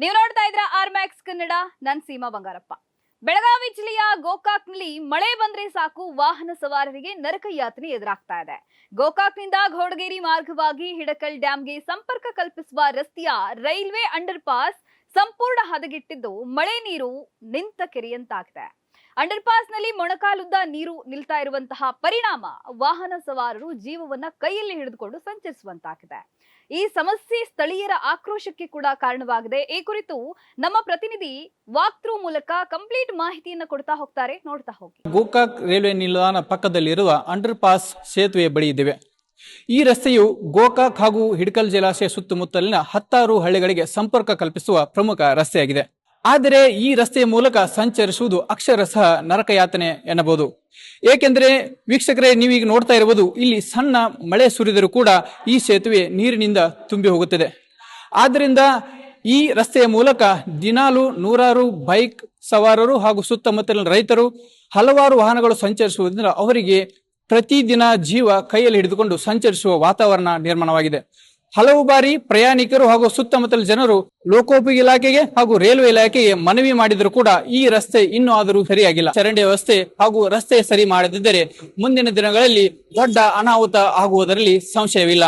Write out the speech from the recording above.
ನೀವು ನೋಡ್ತಾ ಇದ್ರ ಆರ್ ಮ್ಯಾಕ್ಸ್ ಕನ್ನಡ. ನನ್ ಸೀಮಾ ಬಂಗಾರಪ್ಪ. ಬೆಳಗಾವಿ ಜಿಲ್ಲೆಯ ಗೋಕಾಕ್ನಲ್ಲಿ ಮಳೆ ಬಂದ್ರೆ ಸಾಕು ವಾಹನ ಸವಾರರಿಗೆ ನರಕ ಯಾತನೆ ಎದುರಾಗ್ತಾ ಇದೆ. ಗೋಕಾಕ್ನಿಂದ ಘೋಡಗೇರಿ ಮಾರ್ಗವಾಗಿ ಹಿಡಕಲ್ ಡ್ಯಾಂಗೆ ಸಂಪರ್ಕ ಕಲ್ಪಿಸುವ ರಸ್ತೆಯ ರೈಲ್ವೆ ಅಂಡರ್ ಪಾಸ್ ಸಂಪೂರ್ಣ ಹದಗೆಟ್ಟಿದ್ದು ಮಳೆ ನೀರು ನಿಂತ ಕೆರೆಯಂತಾಗಿದೆ. ಅಂಡರ್ ಪಾಸ್ ನಲ್ಲಿ ಮೊಣಕಾಲುದ್ದ ನೀರು ನಿಲ್ತಾ ಇರುವಂತಹ ಪರಿಣಾಮ ವಾಹನ ಸವಾರರು ಜೀವವನ್ನ ಕೈಯಲ್ಲಿ ಹಿಡಿದುಕೊಂಡು ಸಂಚರಿಸುವಂತಾಗಿದೆ. ಈ ಸಮಸ್ಯೆ ಸ್ಥಳೀಯರ ಆಕ್ರೋಶಕ್ಕೆ ಕೂಡ ಕಾರಣವಾಗಿದೆ. ಈ ಕುರಿತು ನಮ್ಮ ಪ್ರತಿನಿಧಿ ವಾಕ್ ಥ್ರೂ ಮೂಲಕ ಕಂಪ್ಲೀಟ್ ಮಾಹಿತಿಯನ್ನು ಕೊಡ್ತಾ ಹೋಗ್ತಾರೆ, ನೋಡ್ತಾ ಹೋಗಿ. ಗೋಕಾಕ್ ರೈಲ್ವೆ ನಿಲ್ದಾಣ ಪಕ್ಕದಲ್ಲಿರುವ ಅಂಡರ್ ಪಾಸ್ ಸೇತುವೆ ಬಳಿ ಇದ್ದೇವೆ. ಈ ರಸ್ತೆಯು ಗೋಕಾಕ್ ಹಾಗೂ ಹಿಡಕಲ್ ಜಲಾಶಯ ಸುತ್ತಮುತ್ತಲಿನ 10 ಹಳ್ಳಿಗಳಿಗೆ ಸಂಪರ್ಕ ಕಲ್ಪಿಸುವ ಪ್ರಮುಖ ರಸ್ತೆಯಾಗಿದೆ. ಆದರೆ ಈ ರಸ್ತೆಯ ಮೂಲಕ ಸಂಚರಿಸುವುದು ಅಕ್ಷರಶಃ ನರಕಯಾತನೆ ಎನ್ನಬಹುದು. ಏಕೆಂದರೆ ವೀಕ್ಷಕರೇ, ನೀವೀಗ ನೋಡ್ತಾ ಇರಬಹುದು, ಇಲ್ಲಿ ಸಣ್ಣ ಮಳೆ ಸುರಿದರೂ ಕೂಡ ಈ ಸೇತುವೆ ನೀರಿನಿಂದ ತುಂಬಿ ಹೋಗುತ್ತದೆ. ಆದ್ದರಿಂದ ಈ ರಸ್ತೆಯ ಮೂಲಕ ದಿನಾಲು ನೂರಾರು ಬೈಕ್ ಸವಾರರು ಹಾಗೂ ಸುತ್ತಮುತ್ತಲಿನ ರೈತರು ಹಲವಾರು ವಾಹನಗಳು ಸಂಚರಿಸುವುದರಿಂದ ಅವರಿಗೆ ಪ್ರತಿದಿನ ಜೀವ ಕೈಯಲ್ಲಿ ಹಿಡಿದುಕೊಂಡು ಸಂಚರಿಸುವ ವಾತಾವರಣ ನಿರ್ಮಾಣವಾಗಿದೆ. ಹಲವು ಬಾರಿ ಪ್ರಯಾಣಿಕರು ಹಾಗೂ ಸುತ್ತಮುತ್ತಲ ಜನರು ಲೋಕೋಪಯೋಗಿ ಇಲಾಖೆಗೆ ಹಾಗೂ ರೈಲ್ವೆ ಇಲಾಖೆಗೆ ಮನವಿ ಮಾಡಿದರೂ ಕೂಡ ಈ ರಸ್ತೆ ಇನ್ನೂ ಆದರೂ ಸರಿಯಾಗಿಲ್ಲ. ಚರಂಡಿ ವ್ಯವಸ್ಥೆ ಹಾಗೂ ರಸ್ತೆ ಸರಿ ಮಾಡದಿದ್ದರೆ ಮುಂದಿನ ದಿನಗಳಲ್ಲಿ ದೊಡ್ಡ ಅನಾಹುತ ಆಗುವುದರಲ್ಲಿ ಸಂಶಯವಿಲ್ಲ.